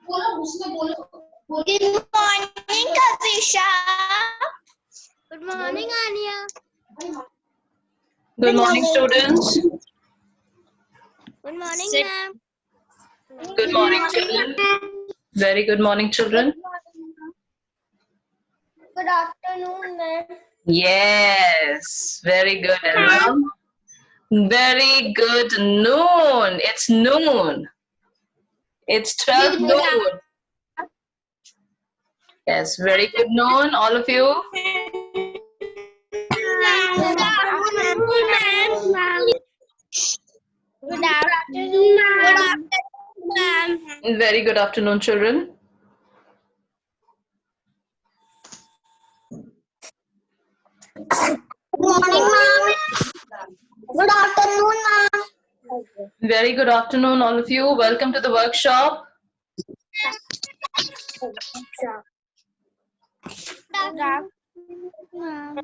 Good morning, Kavisha. Good morning, Anya. Good morning, students. Good morning, ma'am. Good morning, children. Very good morning, children. Good afternoon, ma'am. Yes, very good, everyone. Very good noon. It's noon. It's 12 noon. Yes, very good noon, all of you. Good afternoon, ma'am. Good afternoon, ma'am. Very good afternoon, children. Good morning, ma'am. Good afternoon, ma'am. Very good afternoon, all of you. Welcome to the workshop. Good afternoon, ma'am.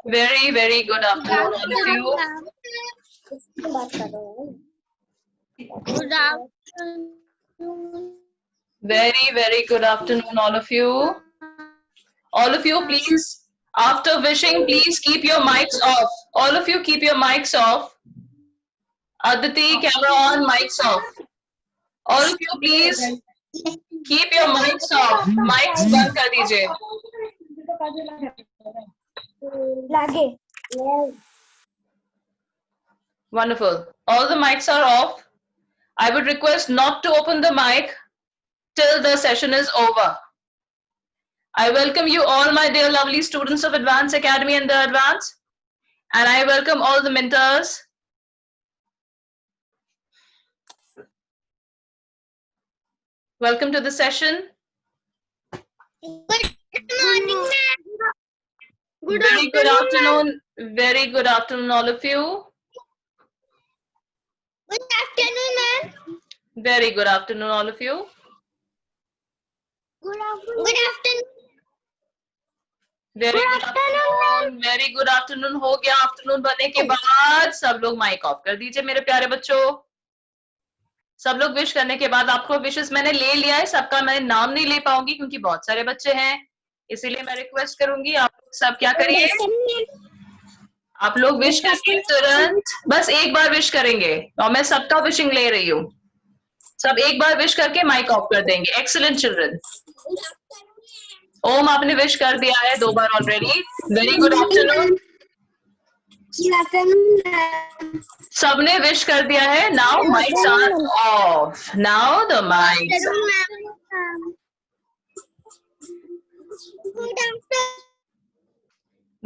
Very, very good afternoon, all of you. Good afternoon. Very, very good afternoon, all of you. All of you, please, after wishing, please keep your mics off. All of you, keep your mics off. Aditi, camera on, mics off. All of you, please, keep your mics off. Mics बंद कर दीजिए. Wonderful. All the mics are off. I would request not to open the mic till the session is over. I welcome you all, my dear lovely students of Advanced Academy and the Advanced. And I welcome all the mentors. Welcome to the session. Good morning, ma'am. Very good afternoon. Very good afternoon, all of you. Good afternoon, ma'am. Very good afternoon, all of you. Good afternoon. Very good afternoon. Very good afternoon. हो गया afternoon बनने के बाद सब लोग mic off कर दीजिए मेरे प्यारे बच्चों. सब लोग विश करने के बाद आपको विशेस मैंने ले लिया है. सबका मैं नाम नहीं ले पाऊंगी क्योंकि बहुत सारे बच्चे हैं. इसीलिए मैं रिक्वेस्ट करूंगी आप सब क्या करिए. आप लोग विश करके तुरंत बस एक बार विश करेंगे और मैं सबका विशिंग ले रही हूँ. सब एक बार विश करके माइक ऑफ कर देंगे. Excellent children. ओम आपने विश कर दिया है 2 बार ऑलरेडी. Very good afternoon. सबने विश कर दिया है. Now mics are off. Now the mics.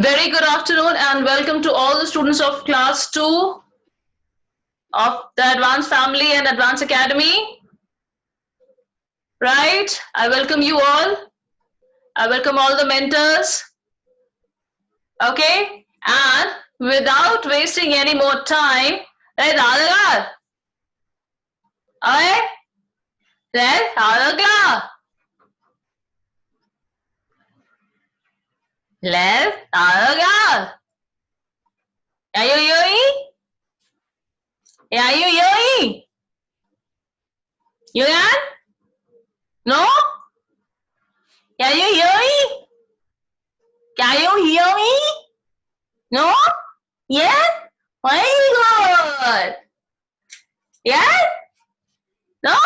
Very good afternoon and welcome to all the students of class 2 of the Advanced Family and Advanced Academy. Right? I welcome you all. I welcome all the mentors. Okay? And without wasting any more time, let's Are you yoi? Are you yoi? Yoyan? No? Are you yoi? Can you hear me? No? Yes? Very good. Yes? No?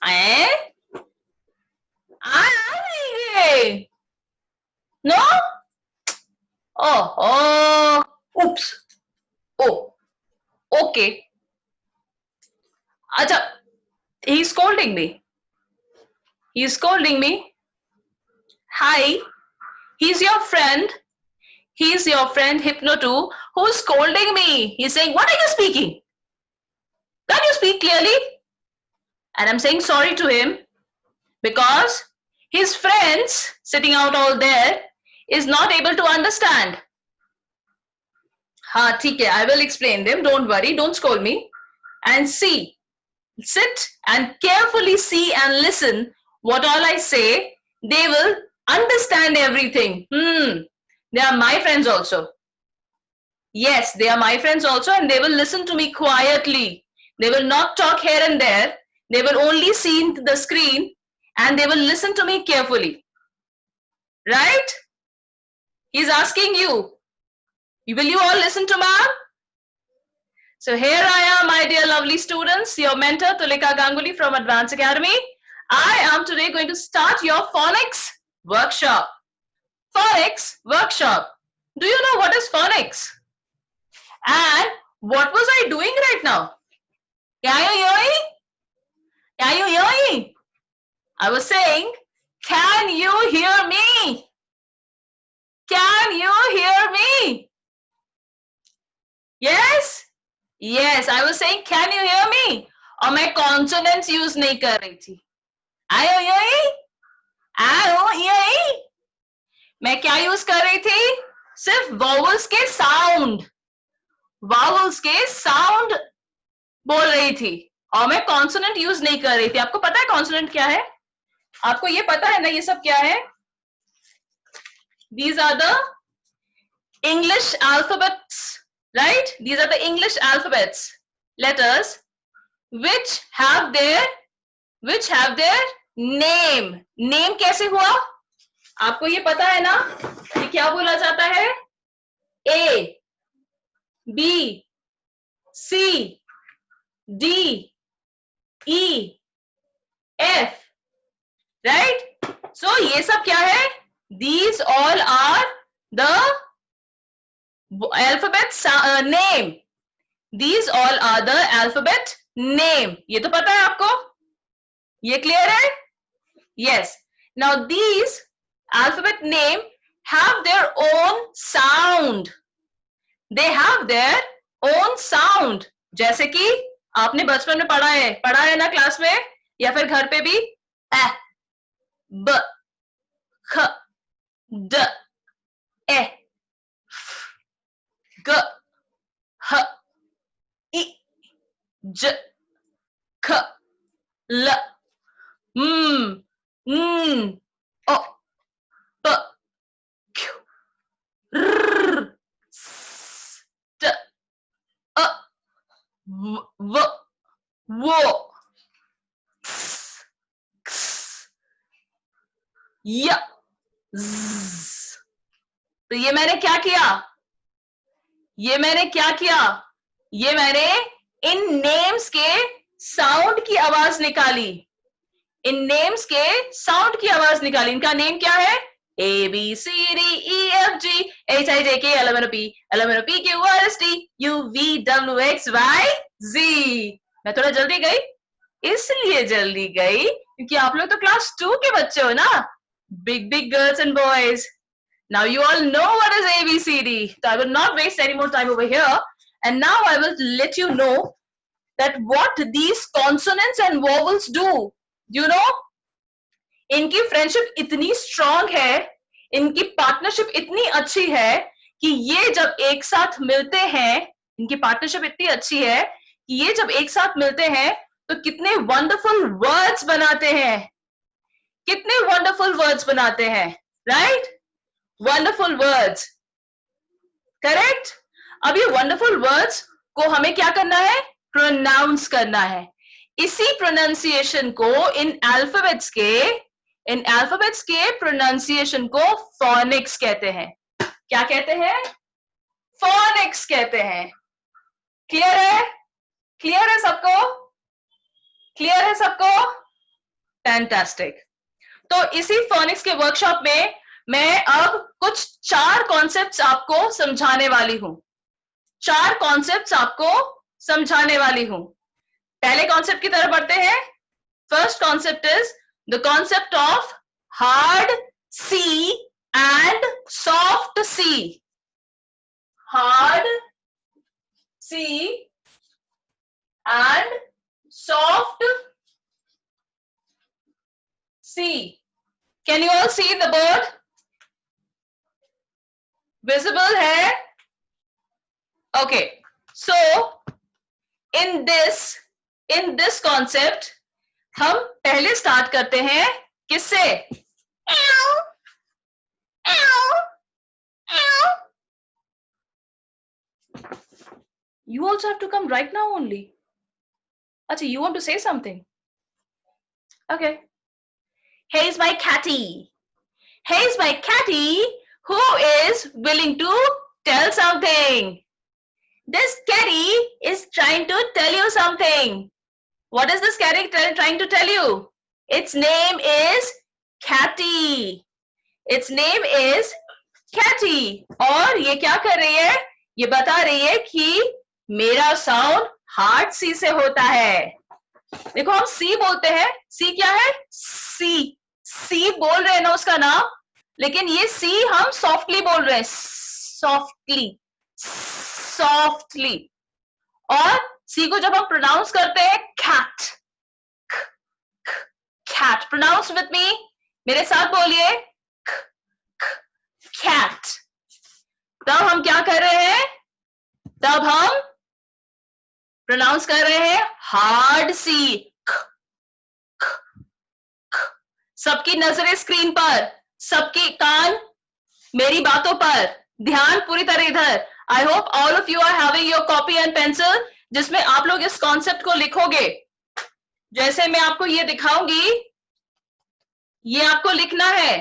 Eh? No? Oh, oops. Oh, okay. Acha, he's scolding me. He's scolding me. Hi, he's your friend. He's your friend Hypno2 who's scolding me. He's saying, what are you speaking? Can't you speak clearly? And I'm saying sorry to him because his friends sitting out all there is not able to understand. Ha, theek hai, I will explain them. Don't worry, don't scold me. And see, sit and carefully see and listen what all I say. They will understand everything. They are my friends also. Yes, they are my friends also and they will listen to me quietly. They will not talk here and there. They will only see the screen and they will listen to me carefully. Right? He's asking you. Will you all listen to ma'am? So here I am, my dear lovely students, your mentor Tulika Ganguly from Advanced Academy. I am today going to start your phonics workshop. Phonics workshop. Do you know what is phonics? And what was I doing right now? Can you hear me? Can you hear me? I was saying, can you hear me? Can you hear me? Yes? Yes, I was saying, can you hear me? और मैं consonants use नहीं कर रही थी. Are you hearing? Are you hearing? मैं क्या use कर रही थी? सिर्फ vowels के sound. Vowels के sound बोल रही थी. और मैं consonant use नहीं कर रही थी. आपको पता है consonant क्या है? आपको ये पता है ना ये सब क्या है? These are the English alphabets, right? These are the English alphabets, letters, which have their name. Name कैसे हुआ? आपको ये पता है ना? ये क्या बोला जाता है? A, B, C, D, E, F, right? So ये सब क्या है? These all are the alphabet name. These all are the alphabet name. ये तो पता है आपको? ये clear है? Yes. Now these alphabet name have their own sound. They have their own sound. जैसे कि आपने बचपन में पढ़ा है ना क्लास में या फिर घर पे भी a, b, ख, d, e, g, h, I, j, k, l, m, n, o, p, q, r, s, t, a, v, wo, ks, ks, y, z. तो ये मैंने क्या किया? ये मैंने क्या किया? ये मैंने इन नेम्स के साउंड की आवाज निकाली. इन नेम्स के साउंड की आवाज निकाली. इनका नेम क्या है? A, B, C, D, E, F, G, H, I, J, K, L, M, N, O, P, L, M, N, O, P, Q, R, S, T, U, V, W, X, Y, Z. मैं थोड़ा जल्दी गई, इसलिए जल्दी गई क्योंकि आप लोग तो क्लास 2 के बच्चे हो ना. Big girls and boys. Now you all know what is ABCD. So I will not waste any more time over here. And now I will let you know that what these consonants and vowels do. You know, इनकी friendship इतनी strong है, इनकी partnership इतनी अच्छी है कि ये जब एक साथ मिलते हैं, इनकी पार्टनरशिप इतनी अच्छी है कि ये जब एक साथ मिलते हैं तो कितने वंडरफुल वर्ड्स बनाते हैं. कितने वंडरफुल वर्ड्स बनाते हैं, राइट? Wonderful words, correct? अब ये वंडरफुल वर्ड्स को हमें क्या करना है? प्रोनाउंस करना है. इसी प्रोनाउंसिएशन को इन अल्फाबेट्स के प्रोनाउंसिएशन को फोनिक्स कहते हैं. क्या कहते हैं? फोनिक्स कहते हैं. क्लियर है? क्लियर है सबको? क्लियर है सबको? फैंटास्टिक. तो इसी फोनिक्स के वर्कशॉप में मैं अब कुछ 4 कॉन्सेप्ट्स आपको समझाने वाली हूं. 4 कॉन्सेप्ट्स आपको समझाने वाली हूं. पहले कॉन्सेप्ट की तरफ बढ़ते हैं. First concept is the concept of hard C and soft C. Hard C and soft C. Can you all see the board? Visible है? Okay. So in this concept हम पहले स्टार्ट करते हैं किससे? You also have to come right now only. अच्छा, you want to say something? Okay. Here's my catty. Here's my catty who is willing to tell something. This catty is trying to tell you something. What is this catty trying to tell you? Its name is Catty. Its name is Catty. और ये क्या कर रही है? ये बता रही है कि मेरा साउंड हार्ड सी से होता है. देखो हम सी बोलते हैं. सी क्या है? सी. सी बोल रहे हैं ना उसका नाम, लेकिन ये सी हम सॉफ्टली बोल रहे हैं. सॉफ्टली. सॉफ्टली. और सी को जब हम प्रोनाउंस करते हैं cat. Cat. Pronounce with me. मेरे साथ बोलिए. कैट. तब हम क्या कर रहे हैं? तब हम प्रोनाउंस कर रहे हैं हार्ड सी. सबकी नजरें स्क्रीन पर, सबकी कान मेरी बातों पर, ध्यान पूरी तरह इधर. I hope all of you are having your copy and pencil, जिसमें आप लोग इस कॉन्सेप्ट को लिखोगे. जैसे मैं आपको ये दिखाऊंगी, ये आपको लिखना है.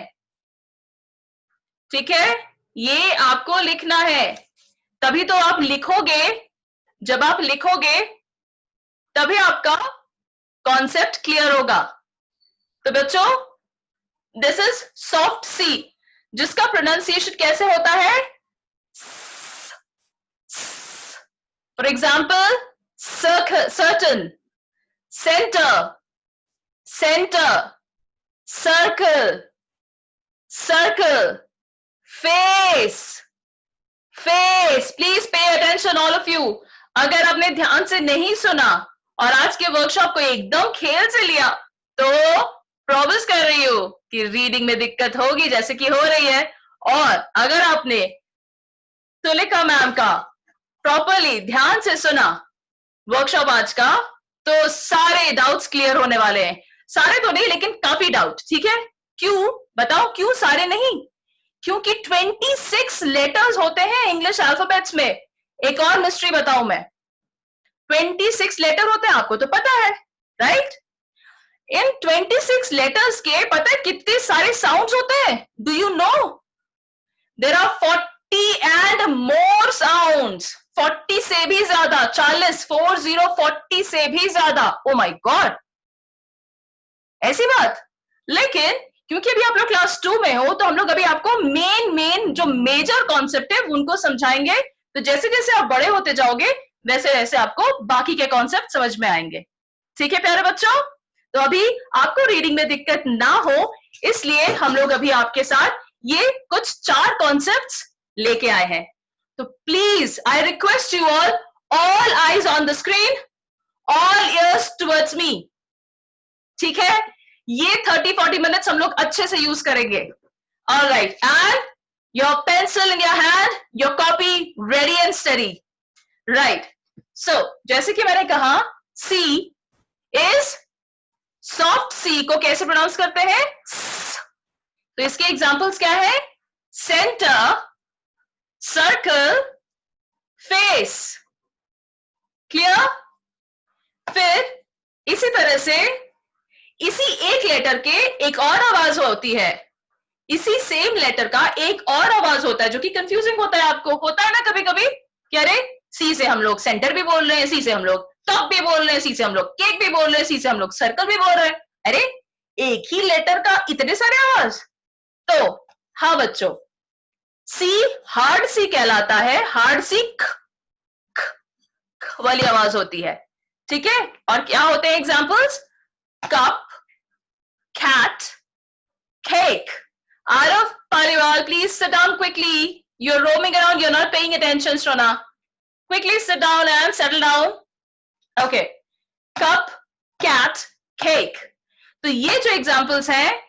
ठीक है? ये आपको लिखना है. तभी तो आप लिखोगे. जब आप लिखोगे तभी आपका कॉन्सेप्ट क्लियर होगा. तो बच्चों, दिस इज सॉफ्ट सी, जिसका प्रोनाउंसिएशन कैसे होता है? For example, certain, centre, centre, circle, circle, face, face. Please pay attention all of you. अगर आपने ध्यान से नहीं सुना और आज के वर्कशॉप को एकदम खेल से लिया, तो प्रॉमिस कर रही हूं कि रीडिंग में दिक्कत होगी, जैसे कि हो रही है. और अगर आपने तुलिका मैम का प्रॉपरली ध्यान से सुना वर्कशॉप आज का, तो सारे डाउट्स क्लियर होने वाले हैं. सारे तो नहीं, लेकिन काफी डाउट. ठीक है? क्यों? बताओ क्यों सारे नहीं? क्योंकि 26 लेटर्स होते हैं इंग्लिश अल्फाबेट्स में. एक और मिस्ट्री बताऊं मैं. 26 लेटर होते हैं, आपको तो पता है, राइट? इन 26 लेटर्स के पता है कितने सारे साउंड्स होते हैं? Do you know? There are 40 and more sounds. 40 से भी ज्यादा. 40 से भी ज्यादा. ओ माय गॉड, ऐसी बात. लेकिन क्योंकि अभी आप लोग क्लास 2 में हो, तो हम लोग अभी आपको मेन जो मेजर कॉन्सेप्ट है उनको समझाएंगे. तो जैसे जैसे आप बड़े होते जाओगे, वैसे वैसे आपको बाकी के कॉन्सेप्ट समझ में आएंगे. ठीक है प्यारे बच्चों? तो अभी आपको रीडिंग में दिक्कत ना हो, इसलिए हम लोग अभी आपके साथ ये कुछ 4 कॉन्सेप्ट्स लेके आए हैं. तो please I request you all eyes on the screen, all ears towards me. ठीक है? ये 30-40 मिनट्स हम लोग अच्छे से यूज करेंगे. Alright, and your pencil in your hand, your copy ready and study. Right. So जैसे कि मैंने कहा, सी इज सॉफ्ट. सी को कैसे प्रोनाउंस करते हैं? तो इसके एग्जांपल्स क्या है? Centre, circle, face. क्लियर? फिर इसी तरह से इसी एक लेटर के एक और आवाज होती है. इसी सेम लेटर का एक और आवाज होता है, जो कि कंफ्यूजिंग होता है. आपको होता है ना कभी कभी कि अरे सी से हम लोग सेंटर भी बोल रहे हैं, सी से हम लोग टॉप भी बोल रहे हैं, सी से हम लोग केक भी बोल रहे हैं, सी से हम लोग सर्कल भी बोल रहे हैं. अरे एक ही लेटर का इतने सारे आवाज. तो हाँ बच्चों, सी हार्ड सी कहलाता है. हार्ड सी वाली आवाज होती है. ठीक है? और क्या होते हैं examples? Cup, cat, cake. Arav, Parival, please sit down quickly. You're roaming around, you're not paying attention, Shona. Quickly sit down and settle down. Okay. Cup, cat, cake. तो ये जो एग्जांपल्स हैं,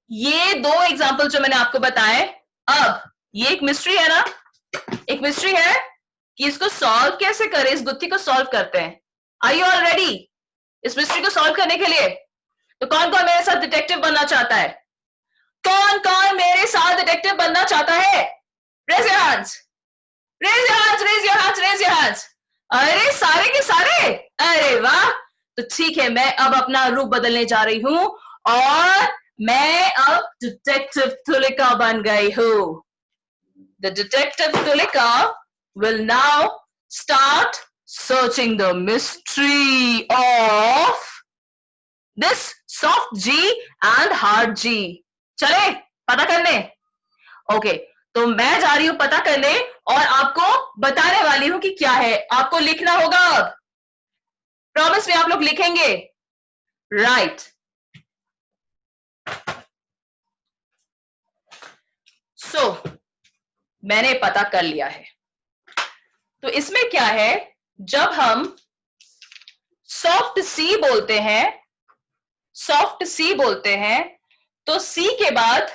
ये 2 एग्जांपल जो मैंने आपको बताए. अब ये एक मिस्ट्री है ना, एक मिस्ट्री है कि इसको सॉल्व कैसे करें. इस गुत्थी को सॉल्व करते हैं. आर यू ऑल रेडी इस मिस्ट्री को सॉल्व करने के लिए? तो कौन कौन मेरे साथ डिटेक्टिव बनना चाहता है? कौन कौन मेरे साथ डिटेक्टिव बनना चाहता है? Raise your hands, raise your hands, raise your hands, raise your hands. अरे सारे के सारे. अरे वाह, तो ठीक है, मैं अब अपना रूप बदलने जा रही हूं और मैं अब डिटेक्टिव तुलिका बन गई हूं. The detective Tulika will now start searching the mystery of this soft G and hard G. चले पता करने. ओके, तो मैं जा रही हूं पता करने और आपको बताने वाली हूं कि क्या है. आपको लिखना होगा अब. प्रॉमिस में आप लोग लिखेंगे. राइट. सो मैंने पता कर लिया है. तो इसमें क्या है, जब हम सॉफ्ट सी बोलते हैं, सॉफ्ट सी बोलते हैं, तो सी के बाद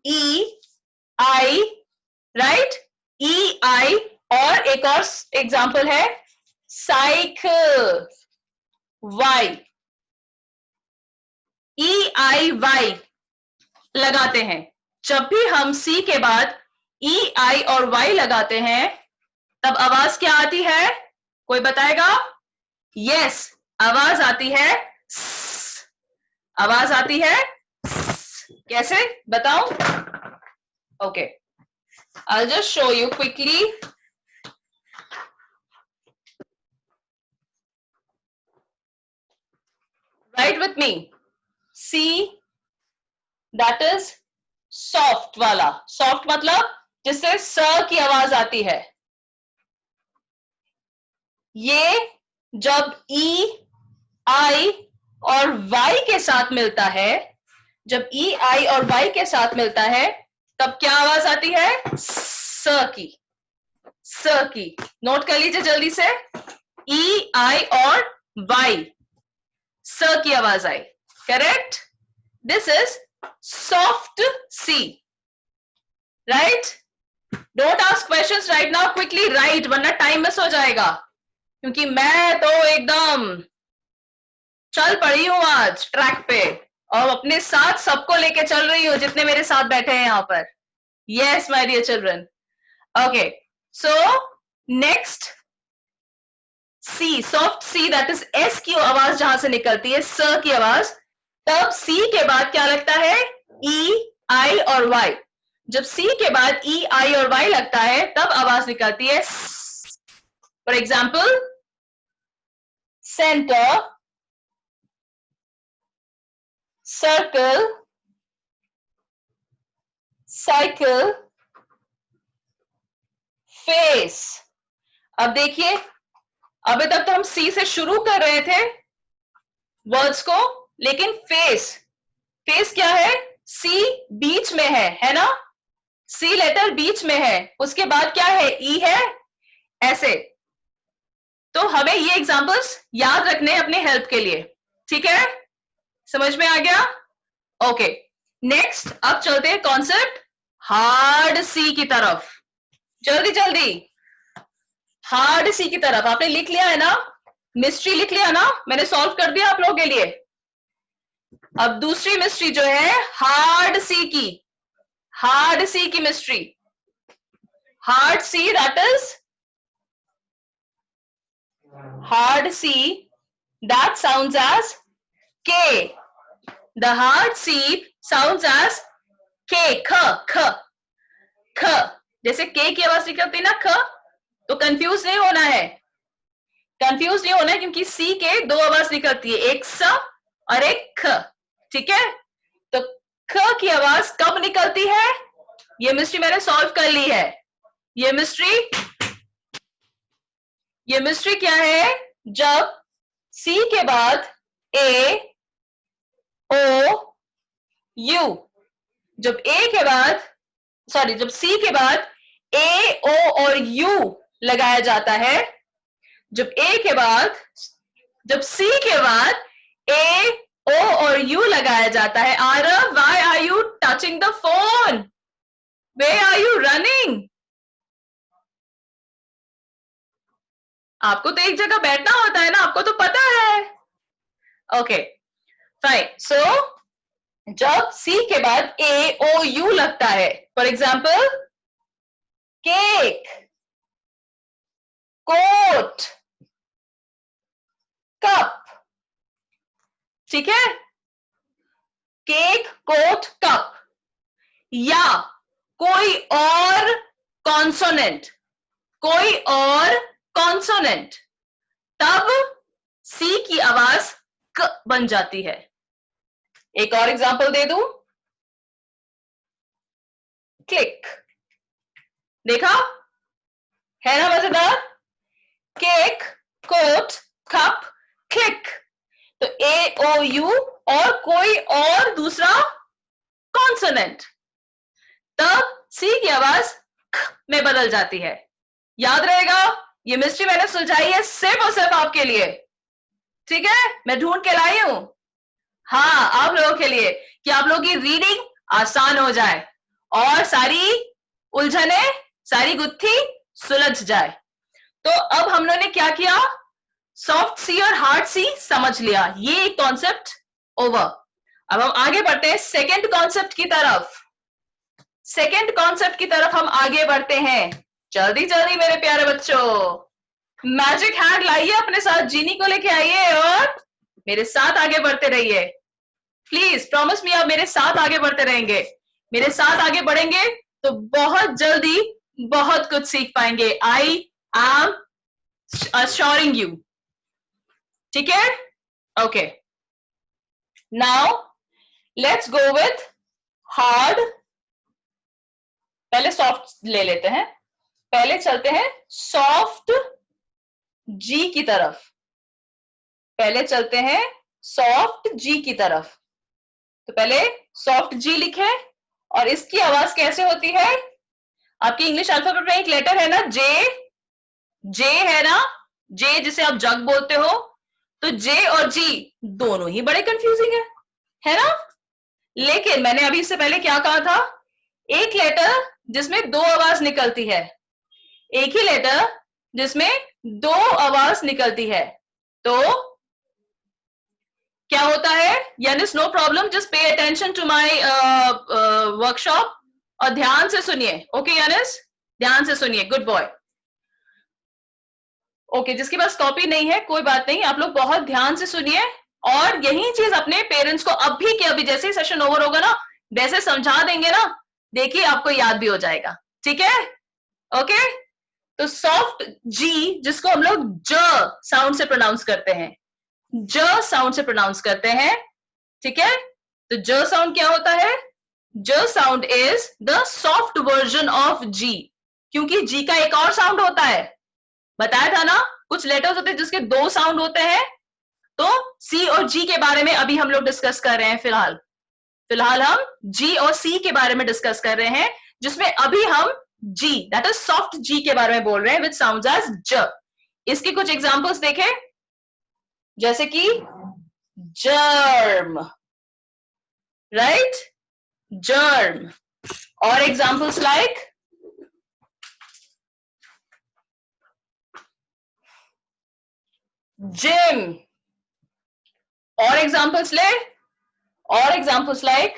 ई आई, राइट, ई आई, और एक और एग्जांपल है साइकिल, वाई, ई आई वाई लगाते हैं. जब भी हम सी के बाद ई आई और वाई लगाते हैं तब आवाज क्या आती है, कोई बताएगा? यस, आवाज आती है स, आवाज आती है स. कैसे बताओ? Okay, I'll just show you quickly. Write with me. C, that is soft वाला. Soft मतलब जिससे स की आवाज आती है. ये जब ई आई और वाई के साथ मिलता है, जब ई आई और वाई के साथ मिलता है तब क्या आवाज आती है, स की. स की. नोट कर लीजिए जल्दी से. ई आई और वाई, स की आवाज आई. Correct. This is soft C. Right. Don't ask questions right now, quickly right, वरना टाइम मिस हो जाएगा. क्योंकि मैं तो एकदम चल पड़ी हूं आज ट्रैक पे और अपने साथ सबको लेके चल रही हूं जितने मेरे साथ बैठे हैं यहां पर. Yes my dear children. Okay, so next C, soft C, that is S की आवाज जहां से निकलती है, स की आवाज. तब सी के बाद क्या लगता है, ई आई और वाई. जब सी के बाद ई आई और वाई लगता है तब आवाज निकलती है. For example, centre, circle, cycle, face. अब देखिए, अभी तक तो हम सी से शुरू कर रहे थे वर्ड्स को, लेकिन फेस, फेस क्या है, सी बीच में है ना, सी लेटर बीच में है, उसके बाद क्या है, ई है, ऐसे. तो हमें ये एग्जांपल्स याद रखने अपने हेल्प के लिए. ठीक है, समझ में आ गया? ओके, नेक्स्ट अब चलते हैं कॉन्सेप्ट हार्ड सी की तरफ. जल्दी जल्दी हार्ड सी की तरफ. आपने लिख लिया है ना, मिस्ट्री लिख लिया ना, मैंने सॉल्व कर दिया आप लोगों के लिए. अब दूसरी मिस्ट्री जो है हार्ड सी की, हार्ड सी की mystery. Hard C, that is hard C, that sounds as K. The hard C sounds as K. ख ख ख. जैसे K की आवाज निकलती ना ख, तो कंफ्यूज नहीं होना है. कंफ्यूज नहीं होना है क्योंकि C के दो आवाज निकलती है, एक स और एक ख. ठीक है, तो ख की आवाज कब निकलती है, ये मिस्ट्री मैंने सॉल्व कर ली है. ये मिस्ट्री क्या है, जब C के बाद A O U, जब A के बाद, सॉरी, जब C के बाद A O और U लगाया जाता है, जब A के बाद, जब C के बाद A O और U लगाया जाता है. Aarav, why are you touching the phone? Where are you running? आपको तो एक जगह बैठना होता है ना, आपको तो पता है. Okay fine. सो जब C के बाद A O U लगता है, for example cake, coat, cup, ठीक है, केक, कोट, कप, या कोई और कॉन्सोनेंट, कोई और कॉन्सोनेंट, तब सी की आवाज क बन जाती है। एक और एग्जांपल दे दूं, क्लिक, देखा है ना मजेदार? केक, कोट, कप, क्लिक, तो ए ओ यू और कोई और दूसरा कॉन्सोनेंट, तब सी की आवाज ख में बदल जाती है। याद रहेगा, ये मिस्ट्री मैंने सुलझाई है सिर्फ और सिर्फ आपके लिए, ठीक है? मैं ढूंढ के लाई हूं, हाँ, आप लोगों के लिए, कि आप लोगों की रीडिंग आसान हो जाए और सारी उलझने, सारी गुत्थी सुलझ जाए। तो अब हम लोगों ने क्या किया, सॉफ्ट सी और हार्ड सी समझ लिया, ये एक कॉन्सेप्ट ओवर। अब हम आगे बढ़ते हैं सेकेंड कॉन्सेप्ट की तरफ। सेकेंड कॉन्सेप्ट की तरफ हम आगे बढ़ते हैं, जल्दी जल्दी मेरे प्यारे बच्चों, मैजिक हैंड लाइए अपने साथ, जीनी को लेके आइए और मेरे साथ आगे बढ़ते रहिए। प्लीज प्रॉमिस मी, आप मेरे साथ आगे बढ़ते रहेंगे, मेरे साथ आगे बढ़ेंगे तो बहुत जल्दी बहुत कुछ सीख पाएंगे। आई एम assuring you, ठीक है? Okay, now let's go with hard, पहले सॉफ्ट ले लेते हैं, पहले चलते हैं सॉफ्ट जी की तरफ, पहले चलते हैं सॉफ्ट जी की तरफ। तो पहले सॉफ्ट जी लिखे, और इसकी आवाज कैसे होती है? आपकी इंग्लिश अल्फाबेट में एक लेटर है ना, जे, जे है ना, जे जिसे आप जग बोलते हो, तो जे और जी दोनों ही बड़े कंफ्यूजिंग है ना? लेकिन मैंने अभी इससे पहले क्या कहा था, एक लेटर जिसमें दो आवाज निकलती है, एक ही लेटर जिसमें दो आवाज निकलती है, तो क्या होता है? यानिस no problem, just pay attention to my workshop और ध्यान से सुनिए। ओके यानिस, ध्यान से सुनिए, गुड बॉय। ओके, जिसके पास कॉपी नहीं है कोई बात नहीं, आप लोग बहुत ध्यान से सुनिए और यही चीज अपने पेरेंट्स को अभी के अभी, जैसे ही सेशन ओवर होगा ना, वैसे समझा देंगे ना, देखिए आपको याद भी हो जाएगा, ठीक है? ओके, तो सॉफ्ट जी जिसको हम लोग ज साउंड से प्रोनाउंस करते हैं, ज साउंड से प्रोनाउंस करते हैं, ठीक है? तो ज साउंड क्या होता है? ज sound is the soft version of G, क्योंकि जी का एक और साउंड होता है, बताया था ना, कुछ लेटर्स होते हैं जिसके दो साउंड होते हैं, तो सी और जी के बारे में अभी हम लोग डिस्कस कर रहे हैं। फिलहाल हम जी और सी के बारे में डिस्कस कर रहे हैं, जिसमें अभी हम जी, दैट इज सॉफ्ट जी के बारे में बोल रहे हैं, विच साउंड्स एज ज। इसके कुछ एग्जांपल्स देखें, जैसे कि जर्म, राइट, जर्म, और एग्जांपल्स लाइक जिम, और एग्जांपल्स ले, और एग्जांपल्स लाइक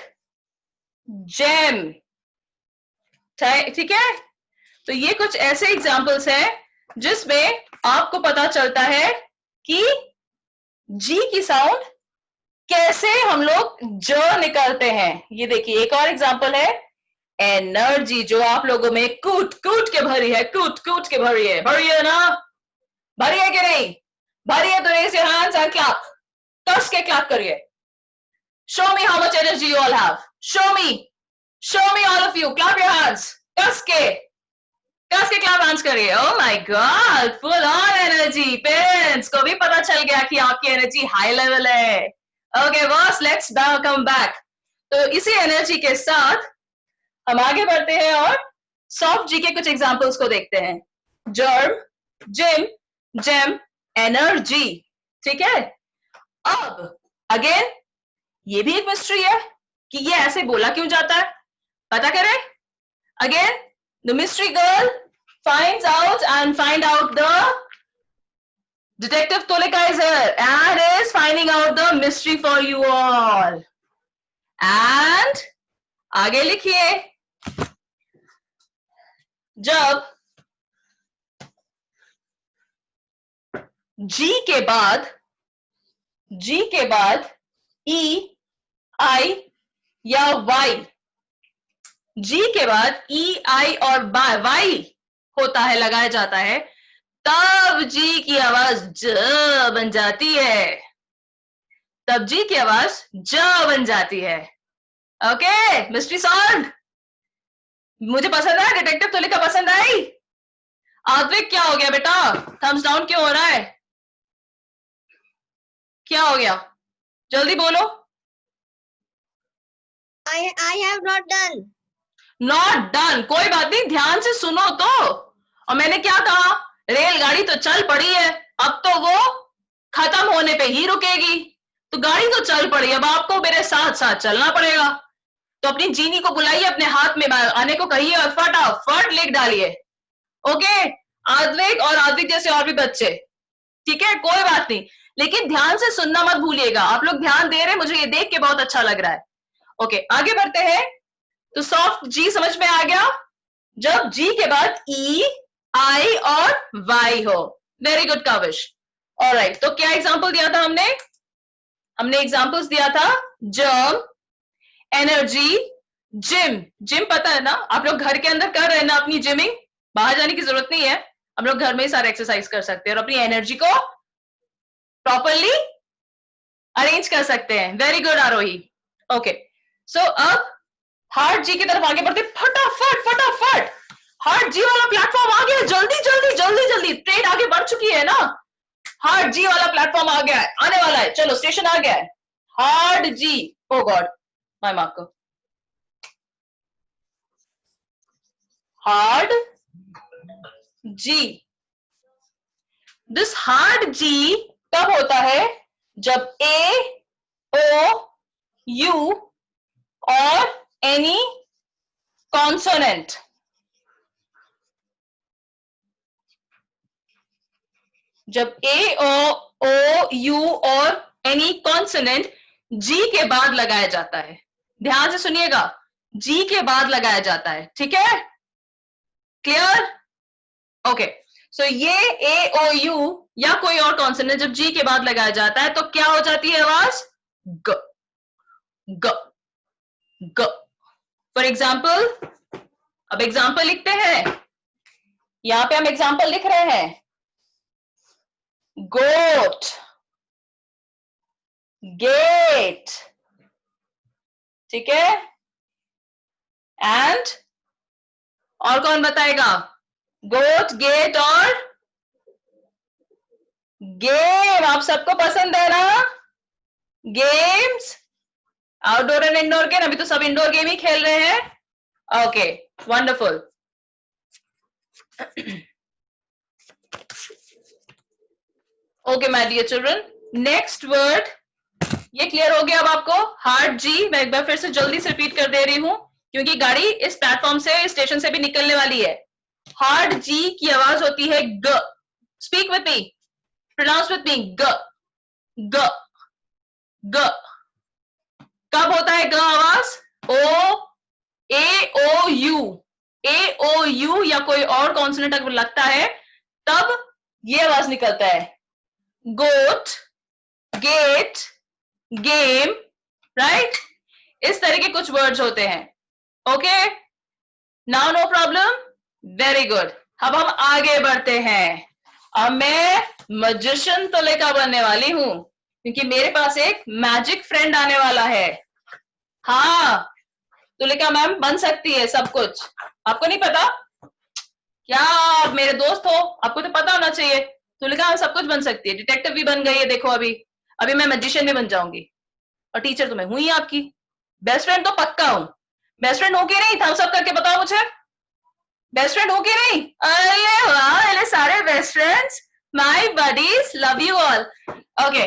जेम, ठीक है? तो ये कुछ ऐसे एग्जांपल्स हैं जिसमें आपको पता चलता है कि जी की साउंड कैसे हम लोग ज निकालते हैं। ये देखिए एक और एग्जांपल है, एनर्जी, जो आप लोगों में कूट कूट के भरी है, कूट कूट के भरी है ना? भरी है कि नहीं? भरी है तो raise your hands and clap, कस के क्लैप करिए। Show me how much energy you all have, show me all of you, clap your hands, कस के क्लैप हैंड्स करिए। Oh my god, full on energy, parents को भी पता चल गया कि आपकी एनर्जी हाई लेवल है। Okay boss, let's come back. तो इसी एनर्जी के साथ हम आगे बढ़ते हैं और सॉफ्ट जी के कुछ एग्जांपल्स को देखते हैं, जर्म, जिम, जेम, एनर्जी, ठीक है? अब अगेन ये भी एक मिस्ट्री है कि ये ऐसे बोला क्यों जाता है, पता करें। Again the mystery girl find out the detective Tolika is here and is finding out the mystery for you all. And आगे लिखिए, जब जी के बाद ई, आई या वाई? जी के बाद ई, आई और वाई होता है, लगाया जाता है, तब जी की आवाज ज बन जाती है, तब जी की आवाज ज बन जाती है। Okay, mystery solve. मुझे पसंद है, डिटेक्टिव तुलिका पसंद आई? आद्विक क्या हो गया बेटा, थम्स डाउन क्यों हो रहा है, क्या हो गया, जल्दी बोलो। I have not done. Not done, कोई बात नहीं, ध्यान से सुनो तो। और मैंने क्या कहा, रेलगाड़ी तो चल पड़ी है, अब तो वो खत्म होने पे ही रुकेगी, तो गाड़ी तो चल पड़ी, अब आपको मेरे साथ साथ चलना पड़ेगा। तो अपनी जीनी को बुलाइए, अपने हाथ में आने को कहिए और फटाफट लिख डालिए। ओके, आद्विक और आद्विक जैसे और भी बच्चे, ठीक है, कोई बात नहीं, लेकिन ध्यान से सुनना मत भूलिएगा। आप लोग ध्यान दे रहे, मुझे ये देख के बहुत अच्छा लग रहा है। ओके, आगे बढ़ते हैं। तो सॉफ्ट जी समझ में आ गया, जब जी के बाद ई, आई और वाई हो। Very good Kaavish. ऑलराइट, तो क्या एग्जांपल दिया था हमने? हमने एग्जांपल्स दिया था जर्म, एनर्जी, जिम। जिम पता है ना, आप लोग घर के अंदर कर रहे हैं ना अपनी जिमिंग, बाहर जाने की जरूरत नहीं है, हम लोग घर में ही सारे एक्सरसाइज कर सकते हैं और अपनी एनर्जी को प्रॉपरली अरेंज कर सकते हैं। वेरी गुड आरोही। ओके, सो अब हार्ट जी की तरफ आगे बढ़ते, फटाफट फटाफट। हार्ट जी वाला प्लेटफॉर्म आ गया, जल्दी जल्दी जल्दी जल्दी, ट्रेन आगे बढ़ चुकी है ना, हार्ट जी वाला प्लेटफॉर्म आ गया है, आने वाला है, चलो स्टेशन आ गया है, hard G. Oh God, my mark को, hard G. This hard G कब होता है? जब ए, ओ, यू और एनी कॉन्सोनेंट, जब ए, ओ, यू और एनी कॉन्सोनेंट जी के बाद लगाया जाता है। ध्यान से सुनिएगा, जी के बाद लगाया जाता है, ठीक है, क्लियर? ओके, सो ये ए, ओ, यू या कोई और कॉन्सोनेंट जब जी के बाद लगाया जाता है तो क्या हो जाती है आवाज? ग, ग, ग। फॉर एग्जाम्पल, अब एग्जाम्पल लिखते हैं, यहां पे हम एग्जाम्पल लिख रहे हैं, गोट, गेट, ठीक है, एंड और कौन बताएगा? गोट, गेट और गेम। आप सबको पसंद है ना games? Outdoor and indoor game, अभी तो सब इंडोर गेम ही खेल रहे हैं। Okay, wonderful. Okay my dear children, next word, ये क्लियर हो गया अब आपको? हार्ट जी, मैं एक बार फिर से जल्दी से रिपीट कर दे रही हूं क्योंकि गाड़ी इस प्लेटफॉर्म से, स्टेशन से भी निकलने वाली है। हार्ट जी की आवाज होती है ग। Speak with me, pronounce with me, ग, ग, ग। कब होता है ग आवाज? ओ, ए, O, you, A, O, you या कोई और कॉन्सोनेंट अगर लगता है तब ये आवाज निकलता है। गोट, गेट, गेम, राइट, इस तरह के कुछ वर्ड्स होते हैं। Okay, now no problem, very good. अब हम आगे बढ़ते हैं, अब मैं मैजिशियन तुलिका बनने वाली हूं क्योंकि मेरे पास एक मैजिक फ्रेंड आने वाला है। हाँ, तुलिका मैम बन सकती है सब कुछ, आपको नहीं पता क्या? आप मेरे दोस्त हो, आपको तो पता होना चाहिए, तुलिका मैम सब कुछ बन सकती है, डिटेक्टिव भी बन गई है, देखो अभी अभी मैं मैजिशियन भी बन जाऊंगी, और टीचर तो मैं हुई आपकी, बेस्ट फ्रेंड तो पक्का हूं। बेस्ट फ्रेंड हो के नहीं, थम्स अप करके बताओ मुझे, बेस्ट फ्रेंड हो के नहीं? अरे वाह, मेरे सारे best friends, my buddies, love you all. Okay,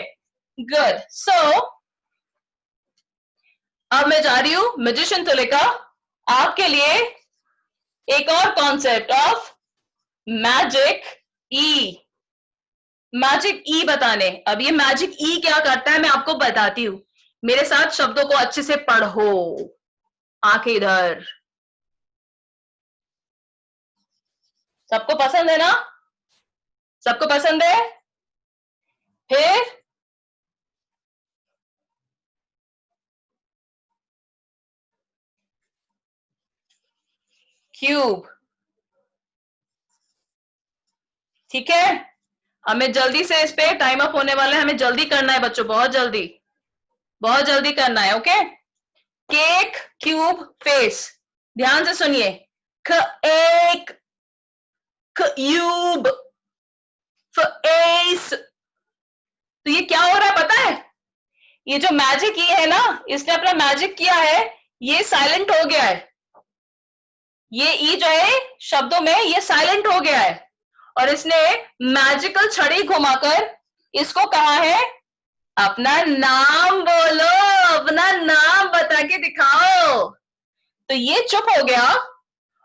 good. So अब मैं जा रही हूं मैजिशियन तुलिका आपके लिए एक और concept of magic E, magic E बताने। अब ये मैजिक ई क्या करता है मैं आपको बताती हूं, मेरे साथ शब्दों को अच्छे से पढ़ो, आंखें इधर। सबको पसंद है ना? सबको पसंद है? फिर क्यूब। ठीक है, हमें जल्दी से इस पे टाइम अप होने वाला है, हमें जल्दी करना है बच्चों, बहुत जल्दी करना है। ओके, केक क्यूब फेस, ध्यान से सुनिए, एक क्यूब फेस। तो ये क्या हो रहा है पता है, ये जो मैजिक ई है ना, इसने अपना मैजिक किया है, ये साइलेंट हो गया है। ये ई जो है शब्दों में ये साइलेंट हो गया है, और इसने मैजिकल छड़ी घुमाकर इसको कहा है अपना नाम बोलो, अपना नाम बता के दिखाओ। तो ये चुप हो गया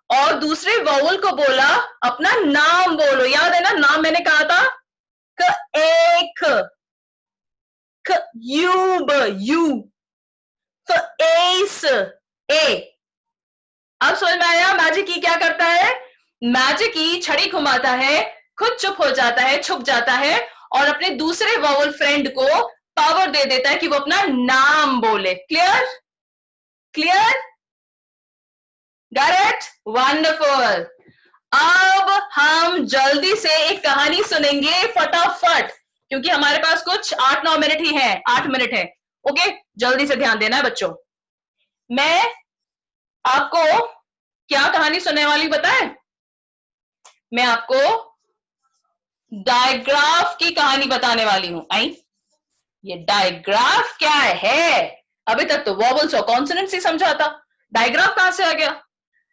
और दूसरे वोवल को बोला अपना नाम बोलो। याद है ना, नाम मैंने कहा था, एक क्यूब यू, फेस ए। अब समझ में आया मैजिक ई क्या करता है? मैजिक ई छड़ी घुमाता है, खुद चुप हो जाता है, छुप जाता है, और अपने दूसरे वोवल फ्रेंड को पावर दे देता है कि वो अपना नाम बोले। Clear? Clear? Got it? Wonderful. अब हम जल्दी से एक कहानी सुनेंगे फटाफट, क्योंकि हमारे पास कुछ 8-9 मिनट ही है, 8 मिनट है। ओके, जल्दी से ध्यान देना है बच्चों। मैं आपको क्या कहानी सुनने वाली बताएं? मैं आपको डायग्राफ की कहानी बताने वाली हूं। आई, ये डायग्राफ क्या है? अभी तक तो वॉवल्स और कॉन्सोनेंट्स ही समझा था, डायग्राफ कहां से आ गया?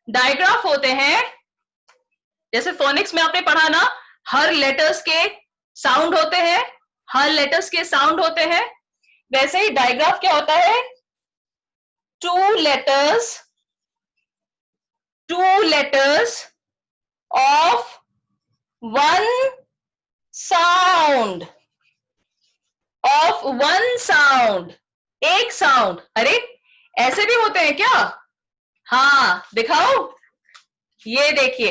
डायग्राफ होते हैं, जैसे फोनिक्स में आपने पढ़ा ना, हर लेटर्स के साउंड होते हैं, हर लेटर्स के साउंड होते हैं, वैसे ही डायग्राफ क्या होता है? Two letters of one sound, एक साउंड। अरे ऐसे भी होते हैं क्या? हाँ, दिखाओ, ये देखिए,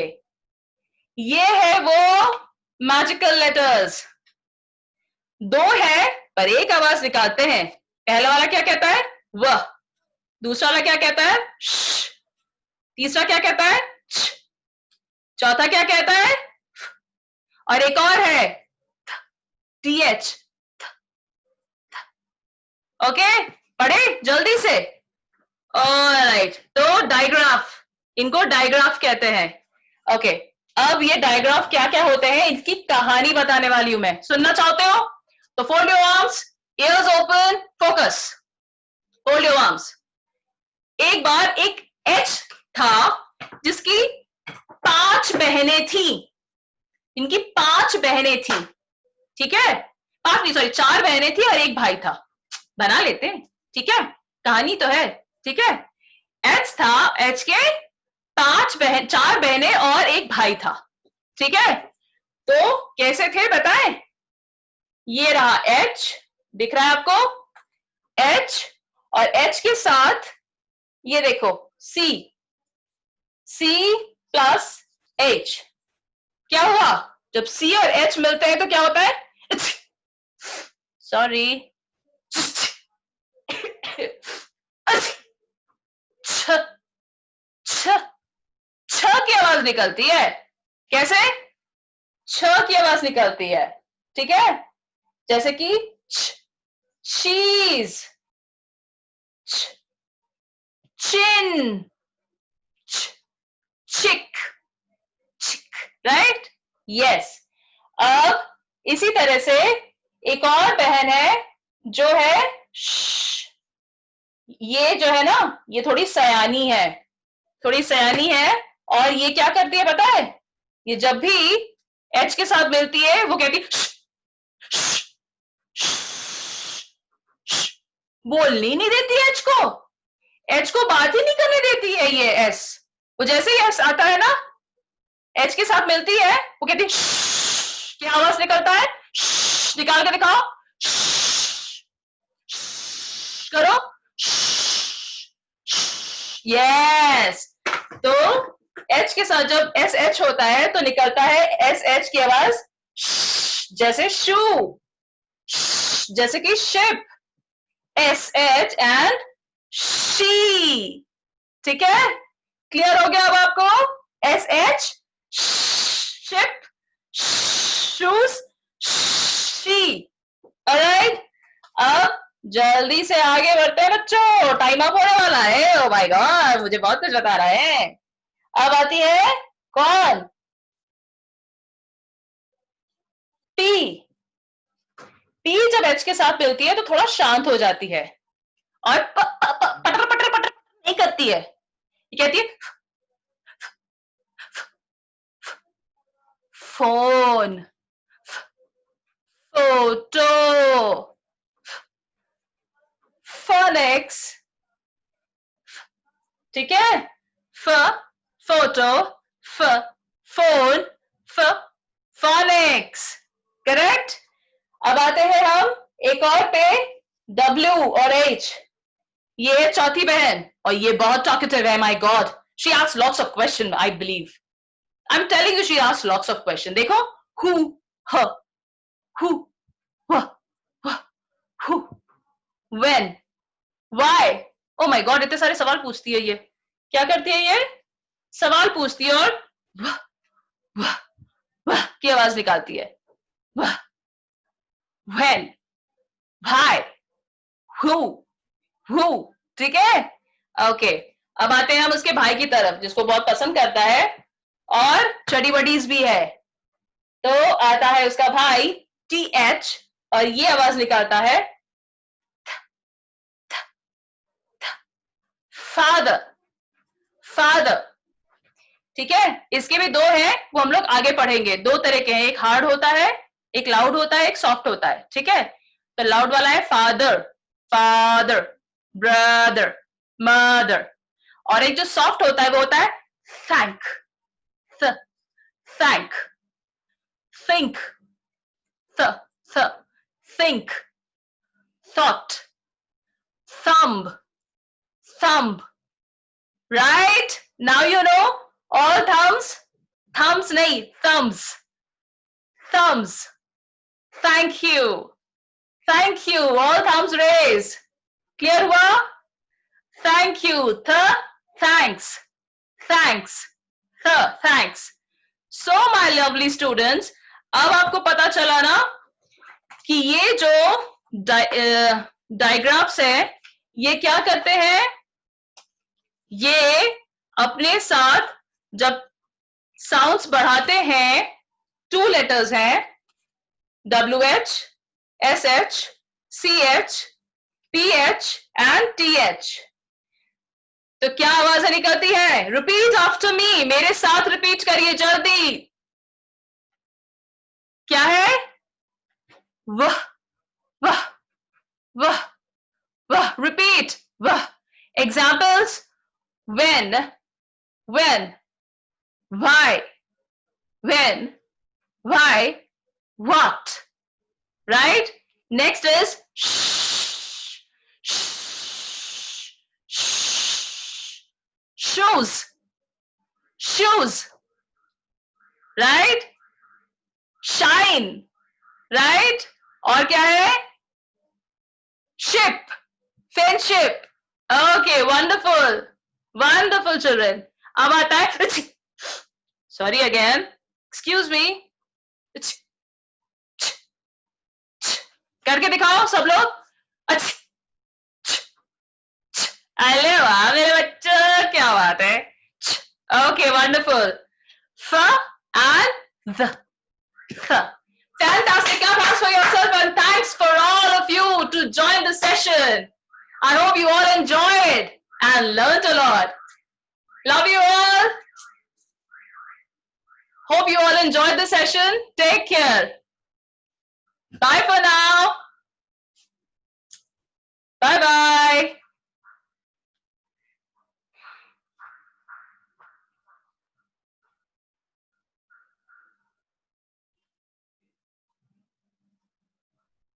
ये है वो मैजिकल लेटर्स। दो है पर एक आवाज निकालते हैं। पहला वाला क्या कहता है? वह। दूसरा वाला क्या कहता है? श। तीसरा क्या कहता है? छ। चौथा क्या कहता है? और एक और है TH। ओके, पढ़े जल्दी से। ऑलराइट, तो डायग्राफ, इनको डायग्राफ कहते हैं। ओके, अब ये डायग्राफ क्या क्या होते हैं इसकी कहानी बताने वाली हूं मैं। सुनना चाहते हो तो fold your arms, years open, focus. Fold your arms. एक बार एक एच था जिसकी 5 बहनें थी। इनकी 5 बहनें थी, ठीक है? 5 नहीं, सॉरी, 4 बहनें थी और एक भाई था। बना लेते हैं, ठीक है, कहानी तो है, ठीक है? एच था, एच के 4 बहनें और एक भाई था, ठीक है? तो कैसे थे बताएं? ये रहा एच, दिख रहा है आपको? एच, और एच के साथ ये देखो सी प्लस एच। क्या हुआ जब सी और एच मिलते हैं तो क्या होता है? सॉरी, छ की आवाज निकलती है। कैसे? छ की आवाज निकलती है, ठीक है? जैसे कि चीज, चिन, चिक, राइट? यस। अब इसी तरह से एक और बहन है जो है ये जो है ना, ये थोड़ी सयानी है, और ये क्या करती है पता है? ये जब भी एच के साथ मिलती है वो कहती है, बोलनी नहीं देती एच को बात ही नहीं करने देती है ये एस। वो जैसे ही एस आता है ना, एच के साथ मिलती है, वो कहती है क्या आवाज निकलता है? निकाल के दिखाओ, करो, यस। तो एच के साथ जब एस एच होता है तो निकलता है एस एच की आवाज, जैसे शू, जैसे कि ship, S H and she, ठीक है? क्लियर हो गया अब आपको? SH, ship, shoes, she. Alright? अब जल्दी से आगे बढ़ते हैं बच्चों, टाइम अप होने वाला है। ओ माय गॉड, मुझे बहुत कुछ बता रहा है। अब आती है कौन? टी। टी जब एच के साथ मिलती है तो थोड़ा शांत हो जाती है और पटर पटर पटर नहीं करती है। ये कहती है फोन, फोटो, फोनिक्स। ठीक है? फ फोटो, फ फोन, फ फोनिक्स। करेक्ट? अब आते हैं हम एक और पे, W और H। ये चौथी बहन और ये बहुत टॉकेटिव है। My God, she asks lots of question, I believe. I am telling you, she asks lots of question. देखो, हु, ह, हु, वह, who, when, why. Oh my God, इतने सारे सवाल पूछती है ये। क्या करती है ये? सवाल पूछती है और वाह वाह वाह की आवाज निकालती है। वाह, व्हेन, व्हाई, हु, हु। ठीक है? ओके, अब आते हैं हम उसके भाई की तरफ, जिसको बहुत पसंद करता है और चडी बडीज भी है। तो आता है उसका भाई TH और ये आवाज निकालता है फादर, फादर। ठीक है? इसके भी दो हैं, वो हम लोग आगे पढ़ेंगे। दो तरह के हैं, एक हार्ड होता है, एक लाउड होता है, एक सॉफ्ट होता है। ठीक है? तो लाउड वाला है फादर, फादर, ब्रदर, मदर। और एक जो सॉफ्ट होता है वो होता है thank, thank, think, think, thought, thumb, thumb. Right? Now you know all thumbs, thumbs nahi, thumbs, thumbs. Thank you, thank you, all thumbs raised. Clear hua? Thank you, thanks, thanks, thanks. So my lovely students, अब आपको पता चला ना कि ये जो डायग्राफ्स है ये क्या करते हैं? ये अपने साथ जब साउंड्स बढ़ाते हैं, 2 लेटर्स हैं, WH, SH, CH, PH and TH। तो क्या आवाजें निकलती है? रिपीट आफ्टर मी, मेरे साथ रिपीट करिए जल्दी। क्या है? वह, वह, वह, वह। रिपीट, वह। Examples, when, why, when, why, what. Right? Next is shh, shh, shh, shoes, shoes. Right? Shine. Right? और क्या है? Ship, friendship. Okay, wonderful, wonderful children. अब आता है, sorry again, excuse me, करके दिखाओ सब लोग। अरे वाह मेरे बच्चों, क्या बात है। Okay, wonderful. F and the. Fantastic. Clap hands for yourself and thanks for all of you to join the session. I hope you all enjoyed and learned a lot. Love you all. Hope you all enjoyed the session. Take care. Bye for now.